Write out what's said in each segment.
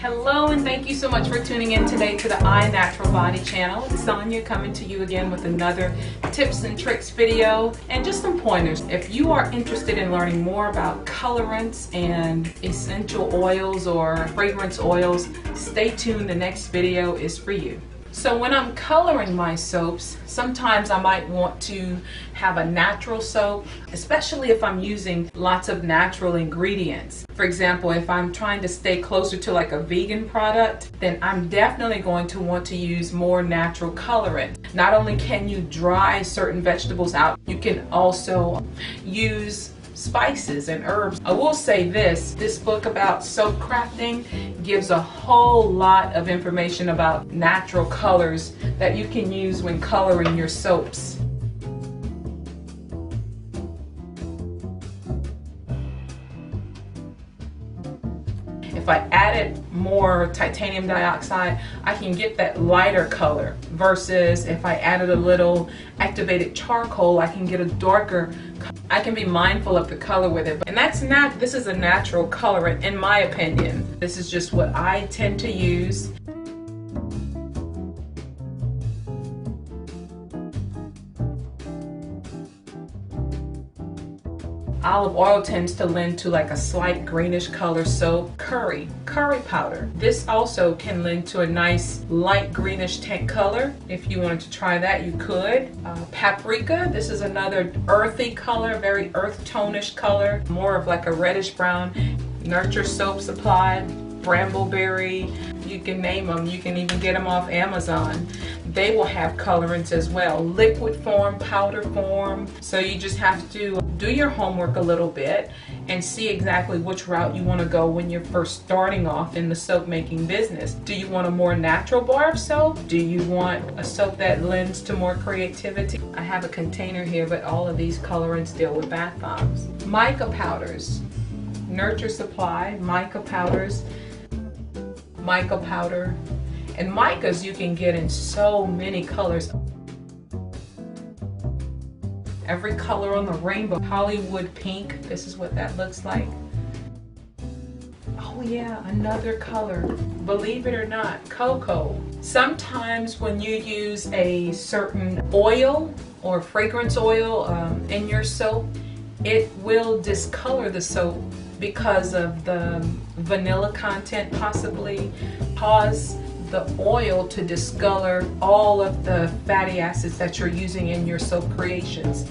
Hello and thank you so much for tuning in today to the iNaturalBody channel. It's Sonia coming to you again with another tips and tricks video and just some pointers. If you are interested in learning more about colorants and essential oils or fragrance oils, stay tuned. The next video is for you. So when I'm coloring my soaps, sometimes I might want to have a natural soap, especially if I'm using lots of natural ingredients. For example, if I'm trying to stay closer to like a vegan product, then I'm definitely going to want to use more natural colorant. Not only can you dry certain vegetables out, you can also use spices and herbs. I will say this book about soap crafting gives a whole lot of information about natural colors that you can use when coloring your soaps. If I added more titanium dioxide, I can get that lighter color, versus if I added a little activated charcoal, I can get a darker color. I can be mindful of the color with it. And this is a natural colorant in my opinion. This is just what I tend to use. Olive oil tends to lend to like a slight greenish color, so curry powder. This also can lend to a nice light greenish tint color. If you wanted to try that, you could. Paprika, this is another earthy color, very earth tonish color, more of like a reddish brown. Nurture Soap Supply, Brambleberry, you can name them. You can even get them off Amazon. They will have colorants as well, liquid form, powder form. So you just have to do your homework a little bit and see exactly which route you want to go when you're first starting off in the soap making business. Do you want a more natural bar of soap? Do you want a soap that lends to more creativity? I have a container here, but all of these colorants deal with bath bombs. Mica powders, Nurture Supply, mica powders, mica powder. And micas you can get in so many colors. Every color on the rainbow. Hollywood pink, this is what that looks like. Oh yeah, another color. Believe it or not, cocoa. Sometimes when you use a certain oil or fragrance oil in your soap, it will discolor the soap because of the vanilla content, possibly cause the oil to discolor all of the fatty acids that you're using in your soap creations.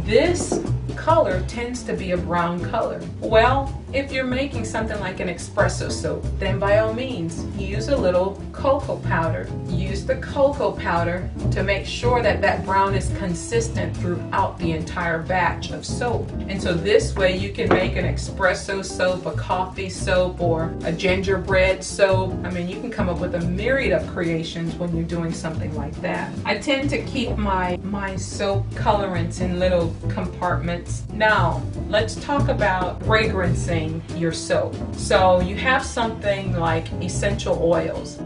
This color tends to be a brown color. Well, if you're making something like an espresso soap, then by all means use a little cocoa powder. Use the cocoa powder to make sure that that brown is consistent throughout the entire batch of soap. And so this way you can make an espresso soap, a coffee soap, or a gingerbread soap. I mean, you can come up with a myriad of creations when you're doing something like that. I tend to keep my soap colorants in little compartments. Now, let's talk about fragrancing your soap. So you have something like essential oils.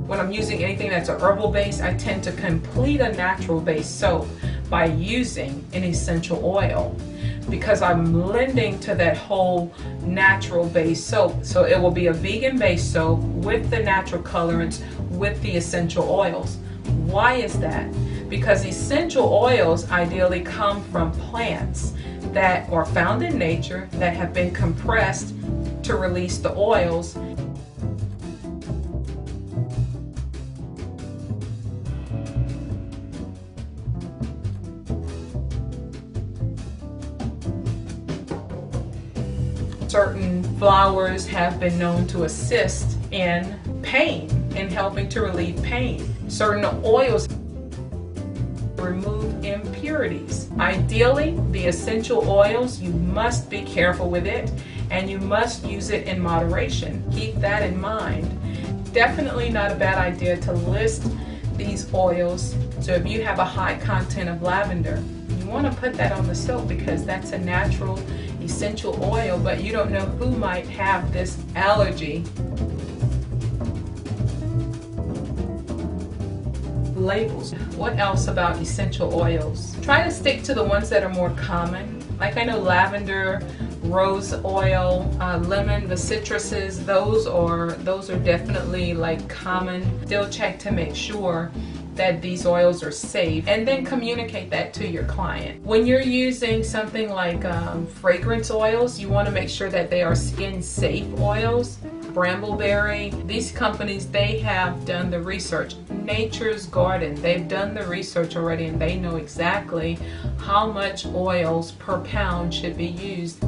When I'm using anything that's a herbal base, I tend to complete a natural base soap by using an essential oil, because I'm lending to that whole natural base soap. So it will be a vegan base soap with the natural colorants, with the essential oils. Why is that? Because essential oils ideally come from plants that are found in nature that have been compressed to release the oils. Certain flowers have been known to assist in pain, in helping to relieve pain. Certain oils remove impurities. Ideally, the essential oils, you must be careful with it and you must use it in moderation. Keep that in mind. Definitely not a bad idea to list these oils. So if you have a high content of lavender, you want to put that on the soap because that's a natural essential oil, but you don't know who might have this allergy. Labels. What else about essential oils? Try to stick to the ones that are more common. Like I know lavender, rose oil, lemon, the citruses, those are definitely like common. Still check to make sure that these oils are safe, and then communicate that to your client. When you're using something like fragrance oils, you want to make sure that they are skin safe oils. Brambleberry, these companies, they have done the research. Nature's Garden, they've done the research already, and they know exactly how much oils per pound should be used.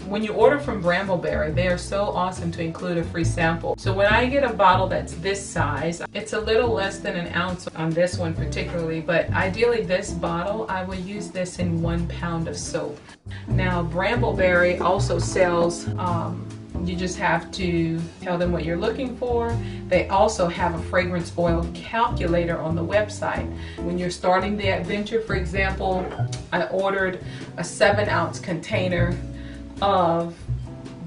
When you order from Brambleberry, they are so awesome to include a free sample. So when I get a bottle that's this size, it's a little less than an ounce on this one particularly, but ideally this bottle, I will use this in 1 pound of soap. Now Brambleberry also sells, you just have to tell them what you're looking for. They also have a fragrance oil calculator on the website. When you're starting the adventure, for example, I ordered a 7-ounce container of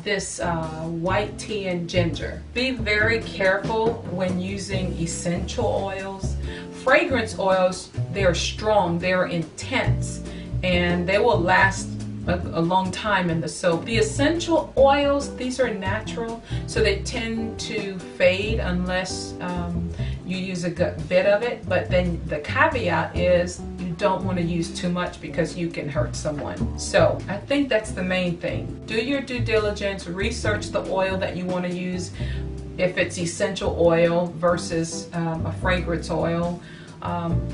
this white tea and ginger. Be very careful when using essential oils. Fragrance oils, they're strong, they're intense, and they will last a long time in the soap. The essential oils, these are natural, so they tend to fade unless you use a good bit of it. But then the caveat is you don't want to use too much because you can hurt someone. So I think that's the main thing. Do your due diligence, research the oil that you want to use, if it's essential oil versus a fragrance oil.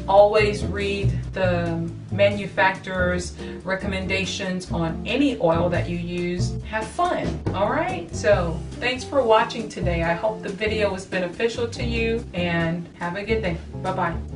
Always read the manufacturer's recommendations on any oil that you use. Have fun, alright? So thanks for watching today. I hope the video was beneficial to you, and have a good day. Bye-bye.